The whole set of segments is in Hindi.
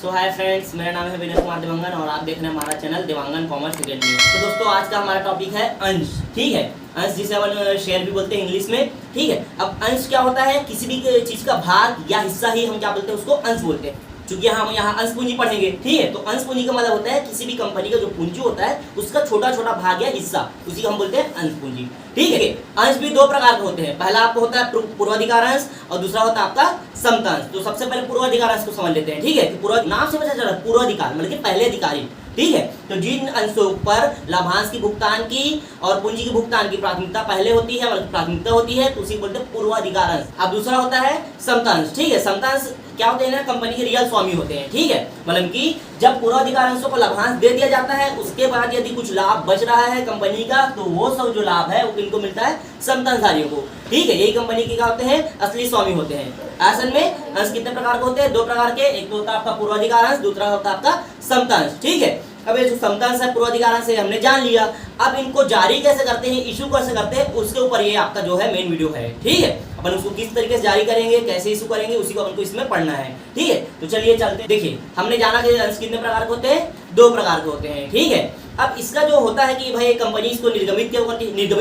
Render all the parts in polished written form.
सो हाय फ्रेंड्स, मेरा नाम है विनय कुमार देवांगन और आप देख रहे हैं हमारा चैनल देवांगन कॉमर्स अकेडमी। तो दोस्तों, आज का हमारा टॉपिक है अंश। ठीक है, अंश जिसे अपन शेयर भी बोलते हैं इंग्लिश में। ठीक है, अब अंश क्या होता है? किसी भी चीज का भाग या हिस्सा ही हम क्या बोलते हैं, उसको अंश बोलते हैं। क्योंकि हम यहाँ अंश पूंजी पढ़ेंगे। ठीक है, तो अंश पूंजी का मतलब होता है किसी भी कंपनी का जो पूंजी होता है उसका छोटा छोटा भाग या हिस्सा, उसी को हम बोलते हैं अंश पूंजी। ठीक है, अंश भी दो प्रकार के होते हैं। पहला आपको होता है पूर्वाधिकार अंश और दूसरा होता है आपका समता अंश। तो सबसे पहले पूर्वाधिकार अंश को समझ लेते हैं। ठीक है, पूर्व नाम से पता चल रहा है पूर्वाधिकार मतलब कि पहले अधिकारी। ठीक है, तो जिन अंशों पर लाभांश की भुगतान की और पूंजी की भुगतान की प्राथमिकता पहले होती है, मतलब प्राथमिकता होती है, तो उसी को बोलते हैं पूर्वाधिकार अंश। अब दूसरा होता है समता अंश। ठीक है, समता अंश क्या होते हैं ना, कंपनी के रियल स्वामी होते हैं। ठीक है, मतलब कि जब पूर्वाधिकार अंशों को लाभांश दे दिया जाता है, उसके बाद यदि कुछ लाभ बच रहा है कंपनी का, तो वो सब जो लाभ है वो किनको मिलता है? समतांशधारियों को। ठीक है, यही कंपनी के क्या होते हैं? असली स्वामी होते हैं। असल में अंश कितने प्रकार के होते हैं? दो प्रकार के। एक तो होता है आपका पूर्वाधिकार अंश, दूसरा होता है आपका समता अंश। ठीक है, अब ये जो समता अंश है, पूर्वाधिकार अंश से हमने जान लिया। अब इनको जारी कैसे करते हैं, इशू कैसे करते हैं, उसके ऊपर ये आपका जो है मेन वीडियो है। ठीक है, अपन उसको किस तरीके से जारी करेंगे, कैसे इशू करेंगे, उसी को अपन को इसमें पढ़ना है। ठीक है, तो चलिए चलते। देखिए, हमने जाना कि अंश कितने प्रकार के होते हैं? दो प्रकार के होते हैं। ठीक है, अब इसका जो होता है कि भाई कंपनी इसको निर्गमित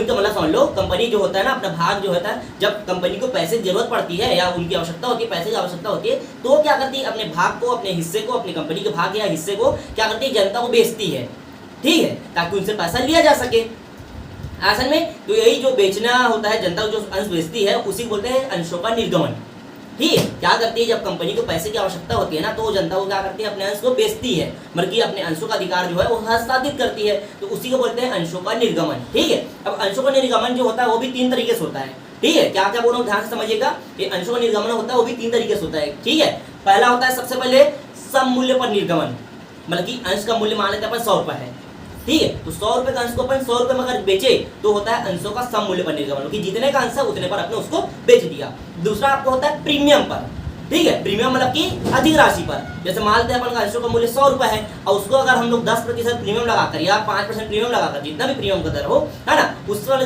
का मतलब समझ लो। कंपनी जो होता है ना, अपना भाग जो होता है, जब कंपनी को पैसे की जरूरत पड़ती है या उनकी आवश्यकता होती है, पैसे की आवश्यकता होती है, तो वो क्या करती है? अपने भाग को, अपने हिस्से को, अपनी कंपनी के भाग या हिस्से को क्या करती है? जनता को बेचती है। ठीक है, ताकि उनसे पैसा लिया जा सके। असल में तो यही जो बेचना होता है, जनता को जो अंश बेचती है, उसी को बोलते हैं अंशों का निर्गमन। ठीक है, क्या करती है? जब कंपनी को पैसे की आवश्यकता होती है ना, तो जनता को क्या करती है? अपने अंश को बेचती है, बल्कि अपने अंशों का अधिकार जो है वो हस्तांतरित करती है, तो उसी को बोलते हैं अंशों का निर्गमन। ठीक है, अब अंशों का निर्गमन जो होता है वो भी तीन तरीके से होता है। ठीक है, क्या क्या बोल रहा हूँ ध्यान से समझिएगा। ये अंशों का निर्गमन होता है वो भी तीन तरीके से होता है। ठीक है, पहला होता है सबसे पहले सम मूल्य पर निर्गमन, मतलब कि अंश का मूल्य मान लेते हैं अपन 100 रुपए है। ठीक है, तो 100 रुपए का अंश को अपन 100 रुपए में अगर बेचे तो होता है अंशों का सम मूल्य पर निर्गमन, कि जितने का अंश है उतने पर अपने उसको बेच दिया। दूसरा आपको होता है प्रीमियम पर। ठीक है, प्रीमियम मतलब कि अधिक राशि पर। जैसे मान लेते हैं अपन का अंशों का मूल्य 100 रुपए है और उसको अगर हम लोग 10% प्रीमियम लगाकर या 5% प्रीमियम लगाकर, जितना भी प्रीमियम का दर हो, है ना, उससे वाले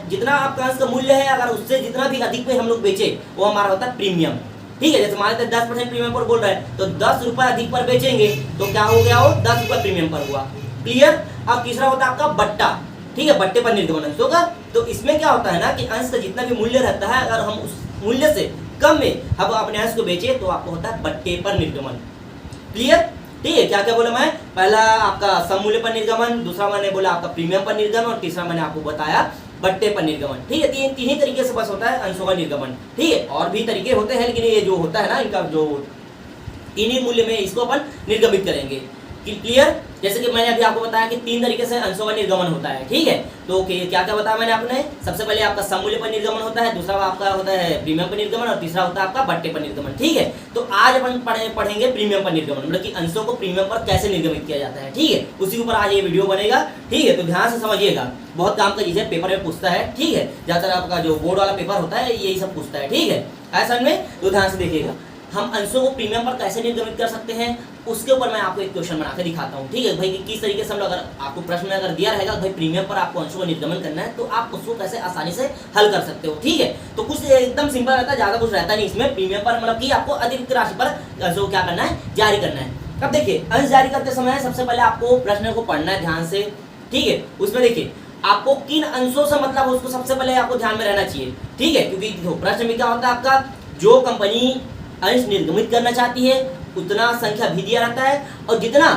जितना आपका अंश का मूल्य है, अगर उससे जितना भी अधिक पे हम लोग बेचे, वो हमारा होता है प्रीमियम। ठीक है, जैसे मान लेते हैं 10% प्रीमियम पर बोल रहे हैं, तो 10 रुपए अधिक पर बेचेंगे तो क्या हो गया? वो 10 रुपए प्रीमियम पर हुआ। क्लियर? अब तीसरा होता है आपका बट्टा। ठीक है, बट्टे पर निर्गमन अंशों का। तो इसमें क्या होता है ना कि अंश का जितना भी मूल्य रहता है, अगर हम उस मूल्य से कम में हम अपने अंश को बेचे तो आपको होता है बट्टे पर निर्गमन। क्लियर? ठीक है, क्या क्या बोला मैं? पहला आपका सम मूल्य पर निर्गमन, दूसरा मैंने बोला आपका प्रीमियम पर निर्गमन और तीसरा मैंने आपको बताया बट्टे पर निर्गमन। ठीक है, तीन ही तरीके से बस होता है अंशों का निर्गमन। ठीक है, और भी तरीके होते हैं, लेकिन ये जो होता है ना, इनका जो इन्हीं मूल्य में इसको अपन निर्गमित करेंगे। क्लियर? जैसे कि मैंने अभी आपको बताया कि तीन तरीके से अंशों का निर्गमन होता है। ठीक है, तो क्या क्या बताया मैंने आपने? सबसे पहले आपका सम मूल्य पर निर्गमन होता है, दूसरा आपका होता है प्रीमियम पर निर्गमन और तीसरा होता है आपका बट्टे पर निर्गमन। ठीक है, तो आज अपन पढ़ेंगे प्रीमियम पर निर्गमन, मतलब कि अंशों को प्रीमियम पर कैसे निर्गमित किया जाता है। ठीक है, उसी के ऊपर आज ये वीडियो बनेगा। ठीक है, तो ध्यान से समझिएगा, बहुत काम का चीज है, पेपर में पूछता है। ठीक है, ज्यादातर आपका जो बोर्ड वाला पेपर होता है यही सब पूछता है। ठीक है, ऐसा में तो ध्यान से देखिएगा, हम अंशों को प्रीमियम पर कैसे निर्गमित कर सकते हैं, उसके ऊपर मैं आपको एक क्वेश्चन बना के दिखाता हूँ। ठीक है भाई, कि किस तरीके से हम लोग, अगर आपको प्रश्न में अगर दिया रहेगा भाई प्रीमियम पर आपको अंशों को निर्गमन करना है, तो आप उसको कैसे आसानी से हल कर सकते हो। ठीक है, तो कुछ एकदम सिंपल रहता है, ज्यादा कुछ रहता नहीं इसमें। प्रीमियम पर मतलब कि आपको अतिरिक्त राशि पर अंशों को क्या करना है? जारी करना है। अब देखिए, अंश जारी करते समय सबसे पहले आपको प्रश्न को पढ़ना है ध्यान से। ठीक है, उसमें देखिए आपको किन अंशों से मतलब उसको सबसे पहले आपको ध्यान में रहना चाहिए। ठीक है, क्योंकि प्रश्न में क्या होता है आपका, जो कंपनी अंश निर्गमित करना चाहती है उतना संख्या भी दिया रहता है, और जितना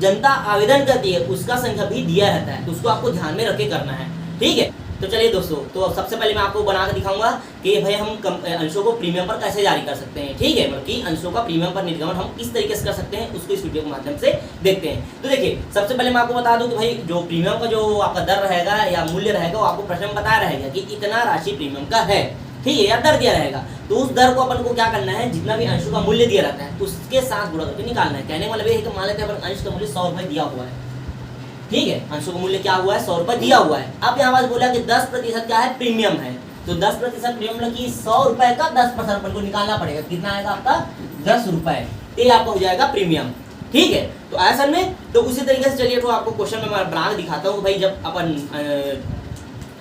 जनता आवेदन करती है उसका संख्या भी दिया रहता है, तो उसको आपको ध्यान में रख के करना है। ठीक है, तो चलिए दोस्तों, तो सबसे पहले मैं आपको बना कर दिखाऊंगा कि भाई हम अंशों को प्रीमियम पर कैसे जारी कर सकते हैं। ठीक है, मतलब कि अंशों का प्रीमियम पर निर्गमन हम किस तरीके से कर सकते हैं, उसको इस वीडियो के माध्यम से देखते हैं। तो देखिए, सबसे पहले मैं आपको बता दूं कि भाई जो प्रीमियम का जो आपका दर रहेगा या मूल्य रहेगा, वो आपको प्रश्न में बताया रहेगा कि इतना राशि प्रीमियम का है। ठीक है, या दर दिया रहेगा, तो उस दर को अपन को क्या करना है, जितना भी अंशों का मूल्य दिया रहता है उसके साथ गुणा करके निकालना है। कहने वाला ये है कि मान लेते हैं अपन अंश का मूल्य 100 रुपए दिया हुआ है। ठीक है, अंशों का मूल्य क्या हुआ है? 100 रुपए दिया हुआ है। अब यहाँ पास बोला कि 10% क्या है? प्रीमियम है। तो 10% प्रीमियम मतलब कि 100 रुपए का 10% अपन को निकालना पड़ेगा। कितना आएगा आपका? 10 रुपए। ये आपका हो जाएगा प्रीमियम। ठीक है, तो ऐसा में तो उसी तरीके से चलिए तो आपको क्वेश्चन में मैं बना के दिखाता हूँ। भाई जब अपन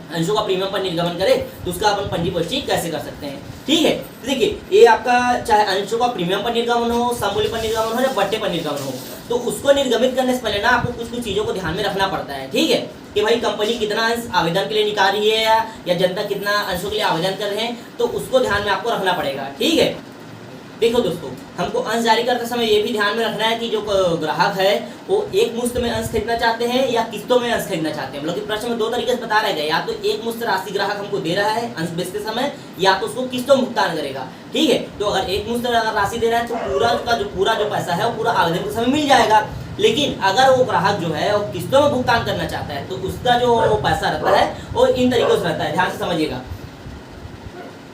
अंशों का प्रीमियम पर निर्गमन करे तो उसका अपन पंजी पुष्टि कैसे कर सकते हैं। ठीक है, तो देखिए ये आपका चाहे अंशों का प्रीमियम पर निर्गमन हो, सममूल्य पर निर्गमन हो या बट्टे पर निर्गमन हो, तो उसको निर्गमित करने से पहले ना आपको कुछ कुछ चीजों को ध्यान में रखना पड़ता है। ठीक है, कि भाई कंपनी कितना अंश आवेदन के लिए निकाल रही है या जनता कितना अंशों के लिए आवेदन कर रहे हैं, तो उसको ध्यान में आपको रखना पड़ेगा। ठीक है, देखो दोस्तों, हमको अंश जारी करते समय ये भी ध्यान में रखना है कि जो ग्राहक है वो एक मुश्त में अंश खरीदना चाहते हैं या किस्तों में अंश खरीदना चाहते हैं। मतलब कि प्रश्न में दो तरीके से बता रहे गए, या तो एक मुश्त राशि ग्राहक हमको दे रहा है अंश बेचते समय, या तो उसको किस्तों में भुगतान करेगा। ठीक है, तो अगर एक मुश्त राशि दे रहा है तो पूरा जो पैसा है वो पूरा आवेदन के समय मिल जाएगा। लेकिन अगर वो ग्राहक जो है वो किस्तों में भुगतान करना चाहता है तो उसका जो पैसा रहता है वो इन तरीकों से रहता है, ध्यान से समझिएगा।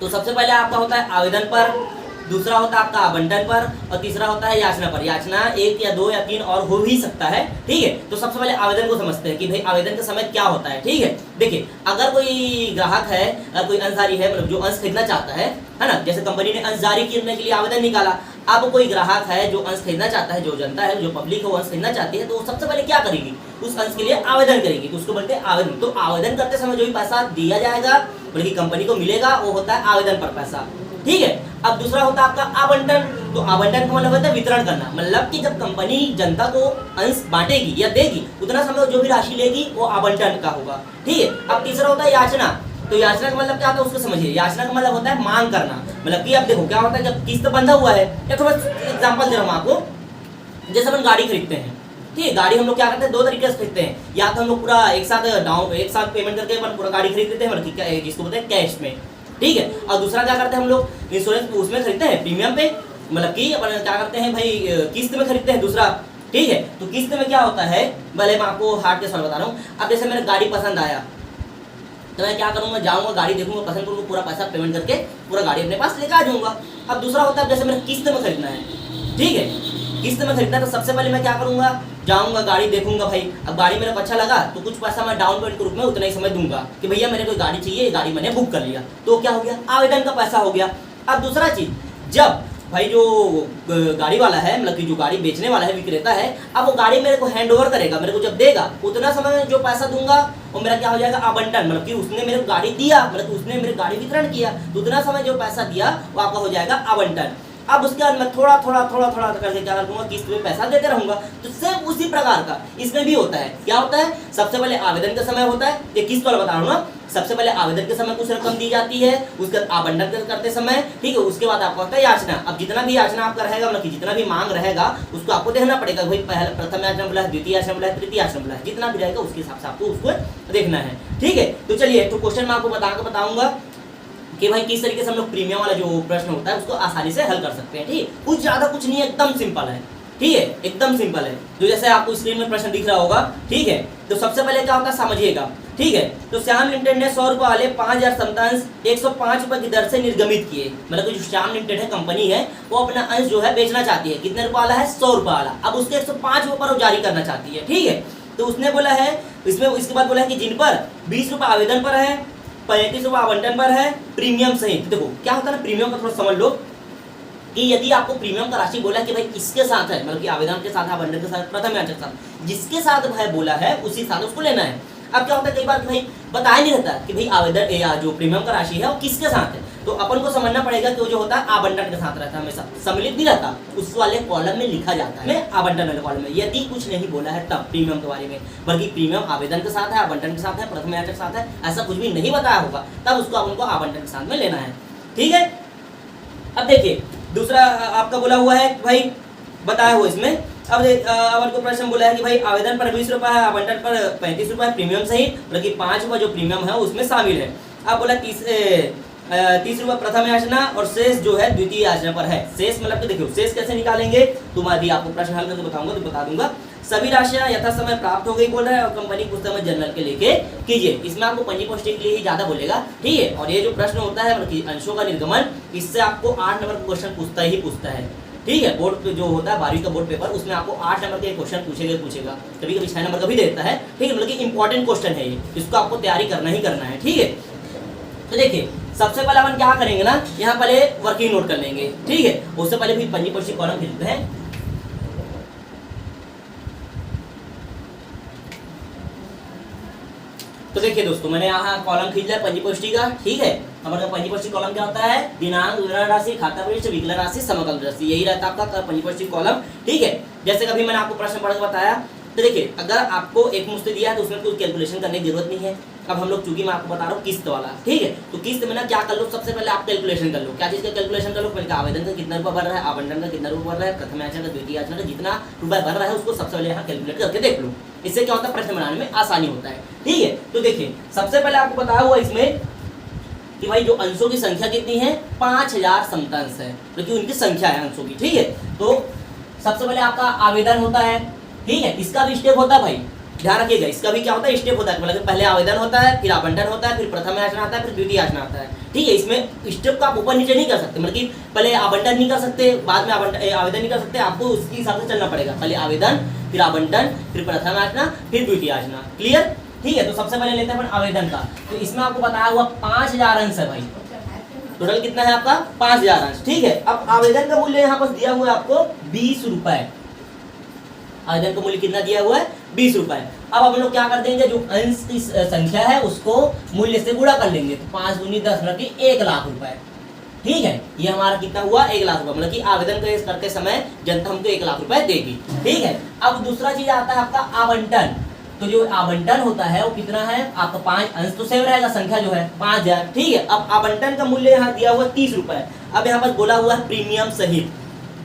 तो सबसे पहले आपका होता है आवेदन पर, दूसरा होता है आपका आवंटन पर, और तीसरा होता है याचना पर। याचना 1 या 2 या 3 और हो भी सकता है। ठीक है, तो सबसे पहले आवेदन को समझते हैं कि भाई आवेदन के समय क्या होता है। ठीक है, देखिए अगर कोई ग्राहक है, अगर कोई अंशधारी है, मतलब जो अंश खरीदना चाहता है ना, जैसे कंपनी ने अंश जारी करने के लिए आवेदन निकाला, अब कोई ग्राहक है जो अंश खरीदना चाहता है, जो जनता है, जो पब्लिक है वो अंश खरीदना चाहती है, तो सबसे पहले क्या करेगी, उस अंश के लिए आवेदन करेगी। तो उसको बोलते हैं आवेदन। तो आवेदन करते समय जो भी पैसा दिया जाएगा, बल्कि कंपनी को मिलेगा, वो होता है आवेदन पर पैसा। ठीक है, अब दूसरा होता है आपका आवंटन। तो आवंटन का मतलब होता है वितरण करना, मतलब कि जब कंपनी जनता को अंश बांटेगी या देगी, उतना समय जो भी राशि लेगी वो आवंटन का होगा। ठीक है, अब तीसरा होता है याचना। तो याचना का मतलब क्या होता है उसको समझिए। याचना का मतलब होता है मांग करना, मतलब कि अब देखो क्या होता है, जब किस्त बंधा हुआ है, या थोड़ा एग्जाम्पल दे रहा हूँ आपको, जैसे अपन गाड़ी खरीदते हैं। ठीक है, गाड़ी हम लोग क्या करते हैं, दो तरीके से खरीदते हैं, या तो हम लोग पूरा एक साथ पेमेंट करके अपन पूरा गाड़ी खरीद लेते हैं, मतलब जिसको बोलते हैं कैश में। ठीक है, और दूसरा क्या करते हैं हम लोग इंश्योरेंस उसमें खरीदते हैं प्रीमियम पे, मतलब कि अपन क्या करते हैं भाई किस्त में खरीदते हैं दूसरा। ठीक है, तो किस्त में क्या होता है, भले मैं आपको हार्ड के सवाल बता रहा हूँ। अब जैसे मेरे गाड़ी पसंद आया तो मैं क्या करूँगा, जाऊँगा गाड़ी देखूंगा, पसंद करूँगा, पूरा पैसा पेमेंट करके पूरा गाड़ी अपने पास लेकर आ जाऊँगा। अब दूसरा होता है जैसे मेरे किस्त में खरीदना है। ठीक है, किस्त में खरीदना है तो सबसे पहले मैं क्या करूँगा, जाऊँगा गाड़ी देखूंगा, भाई अब गाड़ी मेरे को अच्छा लगा तो कुछ पैसा मैं डाउन पेमेंट के रूप में उतना ही समय दूंगा कि भैया मेरे को गाड़ी चाहिए, ये गाड़ी मैंने बुक कर लिया, तो क्या हो गया, आवेदन का पैसा हो गया। अब दूसरा चीज, जब भाई जो गाड़ी वाला है, मतलब कि जो गाड़ी बेचने वाला है, विक्रेता है, अब वो गाड़ी मेरे को हैंड ओवर करेगा, मेरे को जब देगा उतना समय में जो पैसा दूंगा वो मेरा क्या हो जाएगा, आवंटन। मतलब कि उसने मेरे को गाड़ी दिया, मतलब कि उसने मेरे गाड़ी वितरण किया, तो उतना समय जो पैसा दिया वो आपका हो जाएगा आवंटन। अब उसके बाद मैं थोड़ा करके क्या करूंगा, किस्त में पैसा देते रहूंगा। तो सेम उसी प्रकार का इसमें भी होता है। क्या होता है, सबसे पहले आवेदन का समय होता है, ये किस्त वाला बता रहा हूँ ना, सबसे पहले आवेदन के समय कुछ रकम दी जाती है, उसके बाद आवंटन करते समय, ठीक है, उसके बाद आपका होता है याचना। अब जितना भी याचना आपका रहेगा, मतलब कि जितना भी मांग रहेगा उसको आपको देखना पड़ेगा, भाई पहले प्रथम याचना बोला है, द्वितीय याचना बोला है, तृतीय याचना बोला है, जितना भी रहेगा उसके हिसाब से आपको उसको देखना है। ठीक है, तो चलिए तो क्वेश्चन मैं आपको बताऊंगा कि भाई किस तरीके से हम लोग प्रीमियम वाला जो प्रश्न होता है उसको आसानी से हल कर सकते हैं। ठीक, कुछ ज्यादा कुछ नहीं है, एकदम सिंपल है। ठीक है, एकदम सिंपल है, तो जैसे आपको स्क्रीन में प्रश्न दिख रहा होगा। ठीक है, तो सबसे पहले क्या होता है समझिएगा। ठीक है, तो श्याम लिमिटेड ने 100 रुपये वाले 5000 समतांश 105 रुपये की दर से निर्गमित किए। मतलब कि जो श्याम लिमिटेड है कंपनी है, वो अपना अंश जो है बेचना चाहती है, कितने रुपये वाला है, 100 रुपये वाला। अब उसके 105 रुपये पर वो जारी करना चाहती है। ठीक है, तो उसने बोला है इसमें, इसके बाद बोला है कि जिन पर 20 रुपये आवेदन पर है, 35 रुपये आवंटन पर है, प्रीमियम सहित। देखो क्या होता है ना, प्रीमियम का थोड़ा समझ लो कि यदि आपको प्रीमियम का राशि बोला कि भाई इसके साथ है, मतलब कि आवेदन के साथ, आवंटन के साथ, प्रथम याचना के साथ, जिसके साथ भाई बोला है उसी साथ उसको लेना है। अब क्या होता है कई बार भाई बताया नहीं रहता कि भाई आवेदन या जो प्रीमियम का राशि है वो किसके साथ है, तो अपन को समझना पड़ेगा कि वो जो होता है आवंटन के साथ रहता है, हमेशा सम्मिलित नहीं रहता, उस वाले कॉलम में लिखा जाता है आवंटन वाले कॉलम में, यदि कुछ नहीं बोला है तब प्रीमियम के बारे में, बल्कि प्रीमियम आवेदन के साथ है, आवंटन के साथ है, प्रथम याचना के साथ है, ऐसा कुछ भी नहीं बताया होगा, तब उसको अपन आवंटन के साथ में लेना है। ठीक है, अब देखिए दूसरा आपका बोला हुआ है भाई बताया हुआ इसमें। अब अपन को प्रश्न बोला है कि भाई आवेदन पर 20 रुपये है, आवंटन पर 35 रुपये प्रीमियम सहित, मतलब कि 5 रुपये जो प्रीमियम है उसमें शामिल है। अब बोला 30 रुपये प्रथम याचना और शेष जो है द्वितीय याचना पर है। शेष मतलब कि देखियो शेष कैसे निकालेंगे, तो मैं यदि आपको प्रश्न हल करके बताऊंगा तो बता दूंगा। सभी राशियां यथा समय प्राप्त हो गई बोल रहा है, और कंपनी पुस्तक में जनरल के लेके कीजिए। इसमें आपको पंजी पोस्टिंग के लिए ही ज्यादा बोलेगा। ठीक है, और ये जो प्रश्न होता है मतलब अंशों का निर्गमन, इससे आपको 8 नंबर का क्वेश्चन पूछता है। ठीक है, बोर्ड जो होता है 12वीं का बोर्ड पेपर, उसमें आपको 8 नंबर के क्वेश्चन पूछेगा, कभी कभी 6 नंबर का भी देता है। ठीक है, मतलब कि इंपॉर्टेंट क्वेश्चन है ये, इसको आपको तैयारी करना ही करना है। ठीक है, तो देखिए सबसे पहले अपन क्या करेंगे ना, यहाँ पहले वर्किंग नोट कर लेंगे। ठीक है, उससे पहले भी पंजी पोस्टिंग कॉलम खरीदते हैं। तो तो देखिए दोस्तों, मैंने यहाँ कॉलम खींच लिया पंजीपुष्टि का, ठीक है। हमारा पंजीपुष्टि कॉलम क्या होता है? दिनांक, विवरण राशि, खाता पृष्ठ, विकलन राशि, समकलन राशि, यही रहता है आपका पंजीपुष्टि कॉलम, ठीक है। जैसे कभी मैंने आपको प्रश्न पढ़ के बताया, तो देखिए अगर आपको एक मुश्त दिया है तो उसमें कोई कैलकुलेशन करने की जरूरत नहीं है। अब हम लोग, चूंकि मैं आपको बता रहा हूँ किस्त वाला, ठीक है, तो किस्त में ना क्या कर लो, सबसे पहले आप कैलकुलेशन कर लो। क्या चीज का कैलकुलेशन कर लो? पहले आवेदन का कितना रुपया भर रहा है, आवंटन का कितना रुपया भर रहा है, प्रथम याचना का, द्वितीय याचना का जितना रुपया भर रहा है उसको सबसे पहले यहाँ कैलकुलेट करके देख लो। इससे क्या होता है? प्रश्न बनाने में आसानी होता है, ठीक है। तो देखिए सबसे पहले आपको बताया हुआ इसमें कि भाई जो अंशों की संख्या कितनी है? 5000 समतांश है, क्योंकि उनकी संख्या है अंशों की, ठीक है। तो सबसे पहले आपका आवेदन होता है, ठीक है। इसका भी स्टेप होता है भाई, ध्यान रखिएगा, इसका भी क्या होता है? स्टेप होता है। मतलब पहले आवेदन होता है, फिर आवंटन होता है, फिर प्रथम याचना आता है, फिर द्वितीय याचना आता है, ठीक है। इसमें स्टेप का आप ऊपर नीचे नहीं कर सकते, मतलब कि पहले आवंटन नहीं कर सकते, बाद में आवेदन नहीं कर सकते, आपको उसके हिसाब से चलना पड़ेगा। पहले आवेदन, फिर आवंटन, फिर प्रथम याचना, फिर द्वितीय याचना, क्लियर, ठीक है। तो सबसे पहले लेते हैं अपन आवेदन का। तो इसमें आपको बताया हुआ 5000 अंश है भाई, टोटल कितना है आपका? 5000 अंश, ठीक है। अब आवेदन का मूल्य यहाँ पर दिया हुआ है आपको 20 रुपए। आवेदन का मूल्य कितना दिया हुआ है? 20 रुपए। अब हम लोग क्या कर देंगे, जो अंश की संख्या है उसको मूल्य से गुणा कर लेंगे, तो 5 दूनी 10 मतलब कि 1 लाख रुपए, ठीक है। ये हमारा कितना हुआ? 1 लाख रुपए, मतलब कि आवेदन करते समय जनता हमको 1 लाख रुपए देगी, ठीक है। अब दूसरा चीज आता है आपका आवंटन। तो जो आवंटन होता है वो कितना है आपका? 5 अंश तो सेम रहेगा, संख्या जो है 5000, ठीक है। अब आवंटन का मूल्य यहाँ दिया हुआ 30 रुपए। अब यहाँ पर बोला हुआ है प्रीमियम सहित,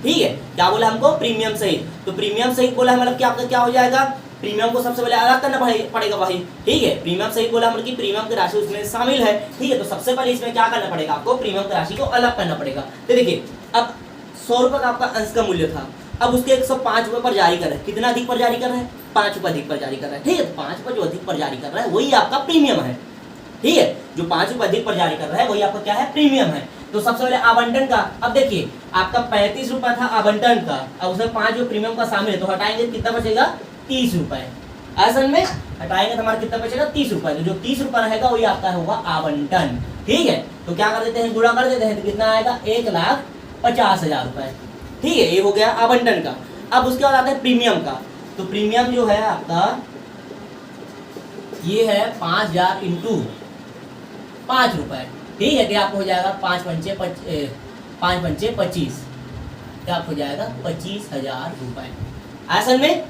ठीक है। क्या बोला हमको? प्रीमियम सहित। तो प्रीमियम सहित बोला है, मतलब कि आपका क्या हो जाएगा? प्रीमियम को सबसे पहले अलग करना पड़ेगा भाई, ठीक है। प्रीमियम सहित बोला मतलब कि प्रीमियम की राशि उसमें शामिल है, ठीक है। तो सबसे पहले इसमें क्या करना पड़ेगा आपको? प्रीमियम की राशि को अलग करना पड़ेगा। तो देखिए अब 100 रुपए का आपका अंश का मूल्य था, अब उसके 105 रुपए पर जारी कर रहे हैं। कितना अधिक पर जारी कर रहे हैं? 5 रुपए अधिक पर जारी कर रहा है, ठीक है। 5 रुपए जो अधिक पर जारी कर रहा है वही आपका प्रीमियम है, ठीक है। जो 5 रुपए अधिक पर जारी कर रहा है वही आपका क्या है? प्रीमियम है। तो सबसे पहले आवंटन का, अब देखिए आपका 35 रुपए था आवंटन का, अब उसमें 5 जो प्रीमियम का शामिल है, तो हटाएंगे कितना बचेगा? 30 रुपए। असल में हटाएंगे तो हमारा कितना बचेगा? 30 रुपए। तो जो 30 रुपए रहेगा वही आपका होगा आवंटन, ठीक है। तो क्या कर देते हैं? गुणा कर देते हैं, तो कितना आएगा? 1,50,000 रुपए, ठीक है। ये हो गया आवंटन का। अब उसके बाद आता है प्रीमियम का। तो प्रीमियम जो है आपका ये है 5000 इंटू 5 रुपए, ठीक है। तो आपको हो जाएगा 5 पंचे 25, तो आपको हो जाएगा 25,000 रुपए। असल में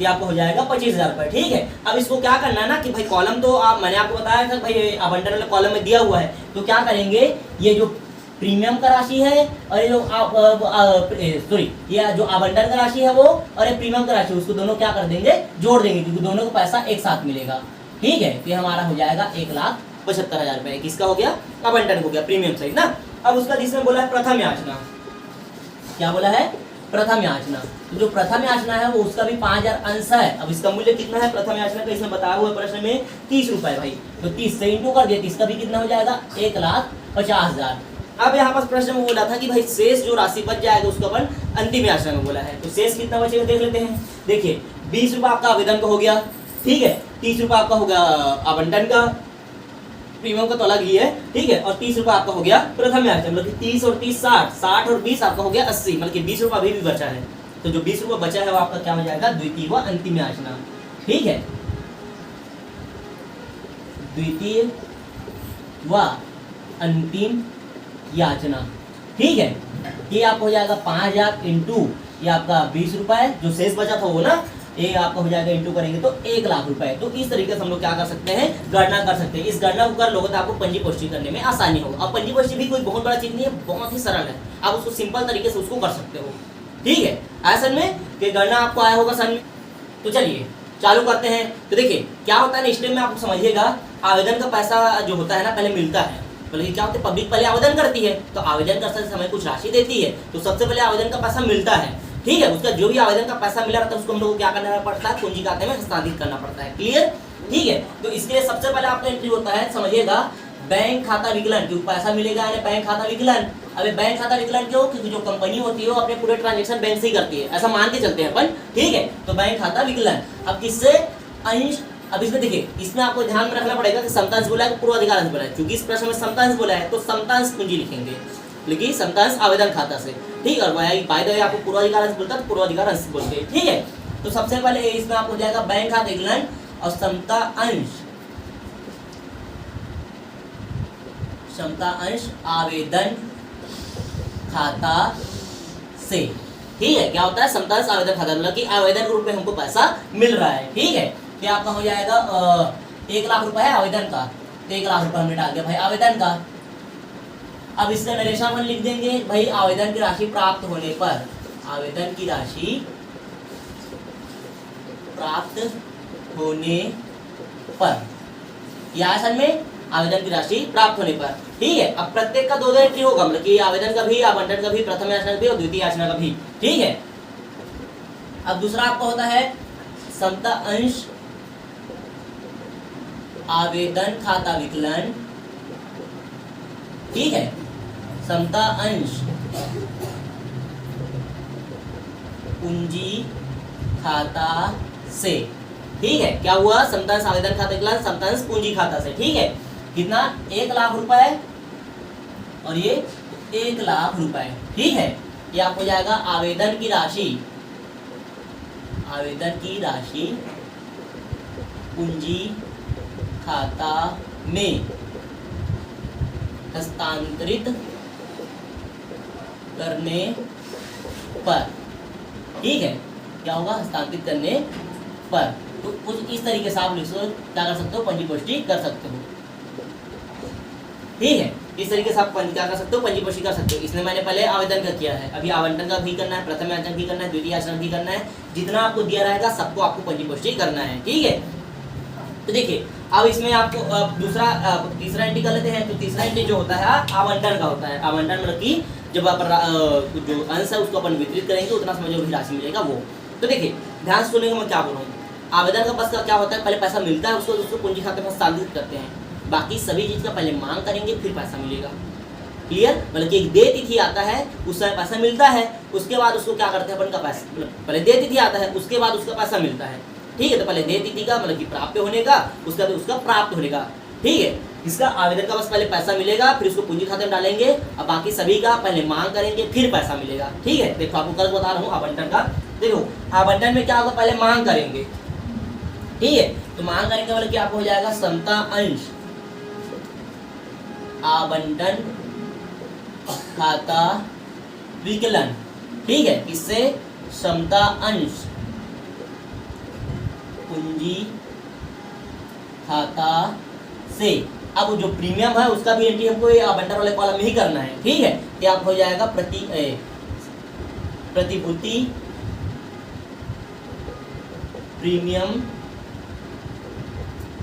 ये आपको हो जाएगा 25,000 रुपए, ठीक है। अब इसको क्या करना है ना कि भाई कॉलम तो मैंने आपको बताया था भाई आवंटन वाले कॉलम में दिया हुआ है, तो क्या करेंगे, ये जो प्रीमियम का राशि है और ये जो ये जो आवंटन का राशि है वो और ये प्रीमियम का राशि, उसको दोनों क्या कर देंगे? जोड़ देंगे, क्योंकि दोनों का पैसा एक साथ मिलेगा, ठीक है। तो ये हमारा हो जाएगा 1,75,000 रुपए। किसका हो गया? आवंटन हो गया, प्रीमियम सहित ना। अब उसका जिसमें बोला है प्रथम याचना, क्या बोला है? प्रथम याचना। तो जो प्रथम याचना है वो उसका भी 5000 अंश है। अब इसका मूल्य कितना है प्रथम याचना का? इसमें बताया हुआ प्रश्न में 30 रुपए भाई, तो 30 से इंटू कर दिया, 30 का भी कितना हो जाएगा? 1,50,000। अब यहाँ पर प्रश्न में बोला था कि भाई शेष जो राशि बच जाएगा उसको अपन अंतिम याचना में बोला है। तो शेष कितना बचेगा देख लेते हैं। देखिए 20 रुपए आपका आवेदन का हो गया, ठीक है। 30 रुपए आपका हो गया आवंटन का, प्रीमियम का तो अलग ही है, ठीक है। और 30 रुपए आपका हो गया प्रथम याचना, मतलब कि 30 और 30 60, 60 और 20 आपका हो गया 80, मतलब कि 20 रुपए अभी भी बचा है। तो जो 20 रुपए बचा है वो आपका क्या हो जाएगा? द्वितीय व अंतिम याचना, ठीक है। द्वितीय व अंतिम याचना, ठीक है। ये आपको हो जाएगा 5000 इंटू ये आपका 20 रुपए, जो शेष बचा था वो ना, ये आपका हो जाएगा इंटू करेंगे तो 1 लाख रुपए। तो इस तरीके से हम लोग क्या कर सकते हैं? गणना कर सकते हैं। इस गणना को कर लोगे तो आपको पंजीपुष्टि करने में आसानी होगा। अब पंजीपुष्टि भी कोई बहुत बड़ा चीज नहीं है, बहुत ही सरल है, आप उसको सिंपल तरीके से उसको कर सकते हो, ठीक है। असल में कि गणना आपको आया होगा समझ में। तो चलिए चालू करते हैं। तो देखिए क्या होता है ना, स्टेप में आपको समझिएगा, आवेदन का पैसा जो होता है ना पहले मिलता है। पहले क्या होता है? पब्लिक पहले आवेदन करती है, तो आवेदन करते समय कुछ राशि देती है, तो सबसे पहले आवेदन का पैसा मिलता है, ठीक है। उसका जो भी आवेदन का पैसा मिला रहता है उसको हम लोग को क्या करना पड़ता है? पूंजी खाते में हस्तांतरित करना पड़ता है, क्लियर, ठीक है। तो इसके लिए सबसे पहले आपका एंट्री होता है, समझिएगा, बैंक खाता विकलन, क्योंकि पैसा मिलेगा यानी बैंक खाता विकलन। अबे बैंक खाता विकलन क्यों? क्योंकि जो कंपनी होती है वो अपने पूरे ट्रांजेक्शन बैंक से ही करती है, ऐसा मान के चलते हैं अपन, ठीक है। तो बैंक खाता विकलन। अब किससे? अंश। अब इसमें देखिए, इसमें आपको ध्यान में रखना पड़ेगा कि समतांश बोला है, पूर्वाधिकार अंश बोला है। क्योंकि इस प्रश्न में समतांश बोला है तो समतांश पूंजी लिखेंगे, लेकिन समतांश आवेदन खाता से, ठीक है। और बाय द वे आपको पूर्वाधिकार अंश बोलता है तो पूर्वाधिकार अंश बोलते हैं, ठीक है। तो सबसे पहले इसमें आपको हो जाएगा बैंक खाता विकलन और समता अंश, क्षमता अंश आवेदन खाता से। ठीक है, क्या होता है क्षमता अंश आवेदन खाता, मतलब कि आवेदन के रूप में हमको पैसा मिल रहा है। ठीक है, क्या आपका हो जाएगा 1 लाख रुपए है आवेदन का, तो 1 लाख रुपए हमने डाल दिया भाई आवेदन का। अब इसका नरेशन अपन लिख देंगे भाई आवेदन की राशि प्राप्त होने पर, आवेदन की राशि प्राप्त होने पर, या असल में आवेदन की राशि प्राप्त होने पर। ठीक है, अब प्रत्येक का 2 एंट्री होगा, मतलब कि आवेदन का भी, आवंटन का भी, प्रथम याचना का भी और द्वितीय याचना का भी। ठीक है, अब दूसरा आपका होता है क्षमता अंश आवेदन खाता विकलन। ठीक है, क्षमता अंश पूंजी खाता से। ठीक है, क्या हुआ, क्षमता अंश आवेदन खाता विकलन, क्षमता अंश पूंजी खाता से। ठीक है, कितना 1 लाख रुपए और ये 1 लाख रुपए। ठीक है, ये आपको हो जाएगा आवेदन की राशि, आवेदन की राशि पूंजी खाता में हस्तांतरित करने पर। ठीक है, क्या होगा, हस्तांतरित करने पर। तो कुछ इस तरीके से आप क्या कर सकते हो, पंजी पुष्टि कर सकते हो। ठीक है, इस तरीके से आप क्या कर सकते हो, पंजी पुष्टि कर सकते हो। इसने मैंने पहले आवेदन का किया है, अभी आवंटन का भी करना है, प्रथम याचना भी करना है, द्वितीय याचना भी करना है। जितना आपको दिया रहेगा सबको आपको पंजी पुष्टि करना है। ठीक है, तो देखिए अब इसमें आपको दूसरा तीसरा एंट्री कर लेते हैं। तो तीसरा एंट्री जो होता है आवंटन का होता है। आवंटन मतलब कि जब अपन जो अंश है उसको अपन वितरित करेंगे उतना समय जो भी राशि मिलेगा वो। तो देखिए ध्यान से सुनेंगे, मैं क्या बोल रहा हूँ। आवेदन का बस का क्या होता है, पहले पैसा मिलता है उसको पूंजी खाते में हस्तांतरित करते हैं। बाकी सभी चीज का पहले मांग करेंगे फिर पैसा मिलेगा। क्लियर, मतलब कि एक देय तिथि आता है उस समय पैसा मिलता है, उसके बाद उसको क्या करते हैं अपन का पैसा, मतलब पहले देय तिथि आता है उसके बाद उसका पैसा मिलता है। ठीक है, तो पहले देय तिथि का मतलब कि प्राप्य होने का, उसका तो उसका प्राप्त होने का। ठीक है, इसका आवेदन का बस पहले पैसा मिलेगा फिर उसको पूंजी खाते में डालेंगे, अब बाकी सभी का पहले मांग करेंगे फिर पैसा मिलेगा। ठीक है, देखो आपको कल बता रहा हूँ आवंटन का। देखो आवंटन में क्या होगा, पहले मांग करेंगे। ठीक है, तो मांग करेंगे मतलब कि आपको हो जाएगा क्षमता अंश आवंटन खाता विकलन। ठीक है, किससे, क्षमता अंश पूंजी खाता से। अब जो प्रीमियम है उसका भी एंट्री हमको ये आवंटन वाले कॉलम में ही करना है। ठीक है, ये आप हो जाएगा प्रतिभूति प्रीमियम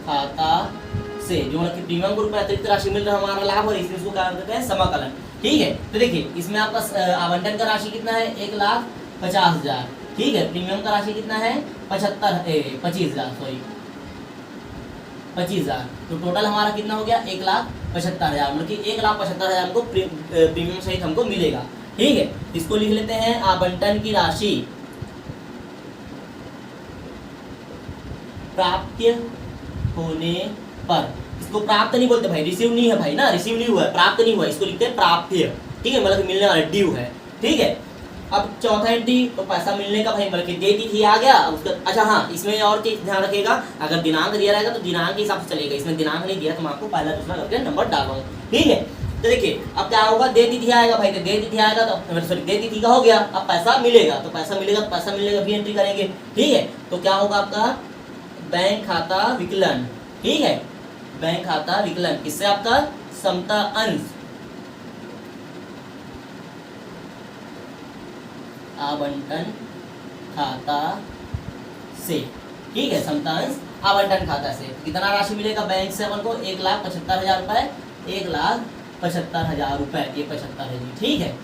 खाता से, जो मतलब कि प्रीमियम के रूप में अतिरिक्त राशि मिल रहा है हमारा लाभ, और इसको क्या करते हैं समाकलन। ठीक है, तो देखिए इसमें आपका आवंटन का राशि कितना है 1,50,000। ठीक है, प्रीमियम का राशि कितना है 25,000 सॉरी 25,000। तो टोटल हमारा कितना हो गया 1,75,000, मतलब कि 1,75,000 हमको प्रीमियम सहित हमको मिलेगा। ठीक है, इसको लिख लेते हैं आवंटन की राशि प्राप्त होने पर। इसको प्राप्त नहीं बोलते भाई, रिसीव नहीं है भाई ना, रिसीव नहीं हुआ है, प्राप्त नहीं हुआ, इसको लिखते हैं प्राप्य। ठीक है, मतलब मिलने वाला ड्यू है। ठीक है, अब चौथा एंट्री तो पैसा मिलने का भाई, मतलब कि देय तिथि आ गया उसका। अच्छा हाँ, इसमें और चीज ध्यान रखिएगा, अगर दिनांक दिया रहेगा तो दिनांक के हिसाब से चलेगा। इसमें दिनांक नहीं दिया तो मैं आपको पहला दूसरा करके नंबर डाल रहा हूँ। ठीक है, तो देखिए अब क्या होगा, देय तिथि आएगा भाई, तो देय तिथि आएगा तो सॉरी देय तिथि का हो गया, अब पैसा मिलेगा तो पैसा मिलेगा तो पैसा मिलेगा भी एंट्री करेंगे। ठीक है, तो क्या होगा आपका बैंक खाता विकलन। ठीक है, बैंक खाता विकलन किससे, आपका क्षमता अंश आवंटन खाता से। ठीक है, क्षमता अंश आवंटन खाता से कितना राशि मिलेगा बैंक से अपन को 1,75,000 रुपए, 1,75,000 रुपए, ये 75 है जी। ठीक है,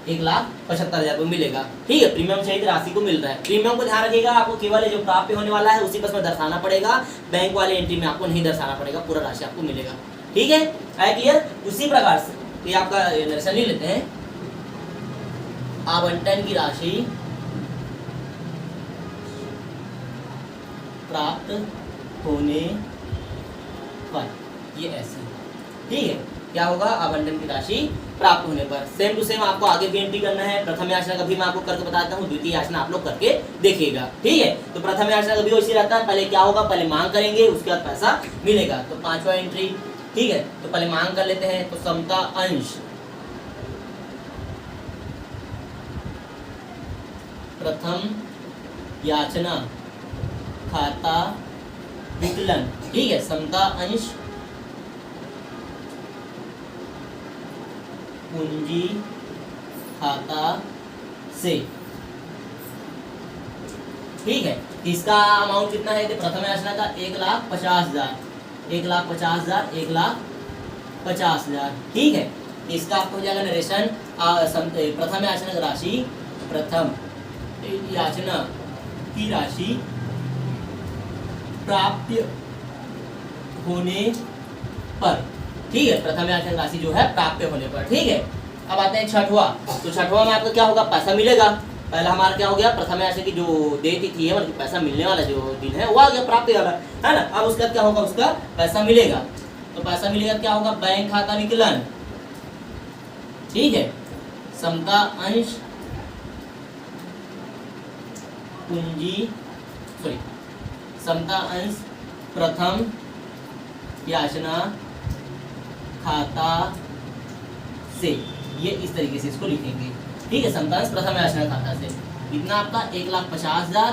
1,75,000 रुपए मिलेगा। ठीक है, प्रीमियम सहित राशि को मिल रहा है। प्रीमियम को ध्यान रखिएगा, आपको केवल जो प्राप्य होने वाला है उसी बस में दर्शाना पड़ेगा, बैंक वाले एंट्री में आपको नहीं दर्शाना पड़ेगा, पूरा राशि आपको मिलेगा। ठीक है, है क्लियर। उसी प्रकार से ये आपका दर्शन ले लेते हैं, आवंटन की राशि प्राप्त होने पर, ये ऐसे। ठीक है, क्या होगा, आवंटन की राशि प्राप्त होने पर। सेम टू सेम आपको आगे भी एंट्री करना है। प्रथम याचना का भी मैं आपको करके बताता हूँ, द्वितीय याचना आप लोग करके देखिएगा। ठीक है, तो प्रथम याचना का भी वैसे रहता है, पहले क्या होगा, पहले मांग करेंगे उसके बाद पैसा मिलेगा। तो पांचवा एंट्री ठीक है, तो पहले मांग कर लेते हैं। तो समता अंश प्रथम याचना खाता विकलन, ठीक है, समता अंश पूंजी खाता से, ठीक है। इसका अमाउंट कितना है? प्रथम याचना का 1,50,000, 1,50,000, 1,50,000, ठीक है। इसका आपको हो जाएगा नरेशन। प्रथम याचना की राशि, प्रथम याचना की राशि प्राप्त होने पर, ठीक है, प्रथम याचना की राशि जो है प्राप्त होने पर, ठीक है। अब आते हैं छठवां। तो छठवां में आपको क्या होगा? पैसा मिलेगा। पहला हमारा क्या हो गया? प्रथम याचना की जो डेट थी है, मतलब पैसा मिलने वाला जो दिन है वो आ गया, प्राप्त वाला, है ना। अब उसका क्या होगा? उसका पैसा मिलेगा। तो पैसा मिलेगा, क्या होगा? बैंक खाता विकलन, ठीक है, समता अंश पूंजी, सॉरी, समता अंश प्रथम याचना खाता से, ये इस तरीके से इसको लिखेंगे, ठीक है। समता अंश प्रथम याचना खाता से कितना आपका? 1,50,000,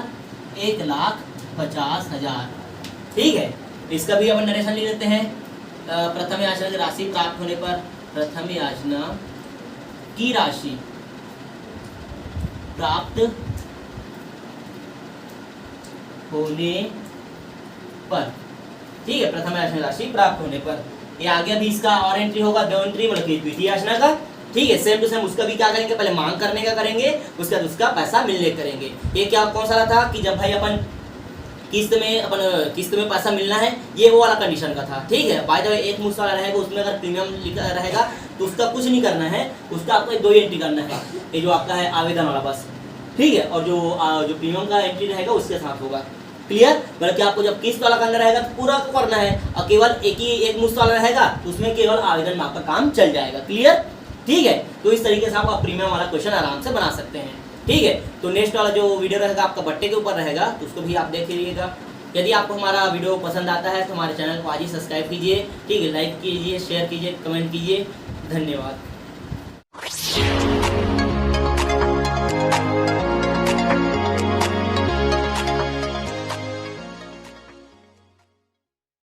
1,50,000, ठीक है। इसका भी अपन नरेशन ले लेते हैं। प्रथम याचना की राशि प्राप्त होने पर, प्रथम याचना की राशि प्राप्त होने पर, ठीक है, प्रथम याचना की राशि प्राप्त होने पर। ये आगे भी इसका और एंट्री होगा, दो एंट्री, मतलब कि द्वितीय याचना का, ठीक है। सेम टू सेम उसका भी क्या करेंगे? पहले मांग करने का करेंगे, उसके बाद उसका पैसा मिलने करेंगे। ये क्या कौन सा था कि जब भाई अपन किस्त में पैसा मिलना है, ये वो वाला कंडीशन का था, ठीक है। बाय द वे एक मुश्त वाला रहेगा, उसमें अगर प्रीमियम लिखा रहेगा तो उसका कुछ नहीं करना है, उसका आपको 2 एंट्री करना है, ये जो आपका है आवेदन वाला, बस, ठीक है। और जो प्रीमियम का एंट्री रहेगा उसके साथ होगा, क्लियर। बल्कि आपको जब किस्त वाला करना रहेगा तो पूरा करना है, और केवल एक मुश्त वाला रहेगा तो उसमें केवल आवेदन में आपका काम चल जाएगा, क्लियर, ठीक है। तो इस तरीके से आप प्रीमियम वाला क्वेश्चन आराम से बना सकते हैं, ठीक है। तो नेक्स्ट वाला जो वीडियो रहेगा आपका बट्टे के ऊपर रहेगा, तो उसको भी आप देख लीजिएगा। यदि आपको हमारा वीडियो पसंद आता है तो हमारे चैनल को आज ही सब्सक्राइब कीजिए, ठीक है, लाइक कीजिए, शेयर कीजिए, कमेंट कीजिए। धन्यवाद।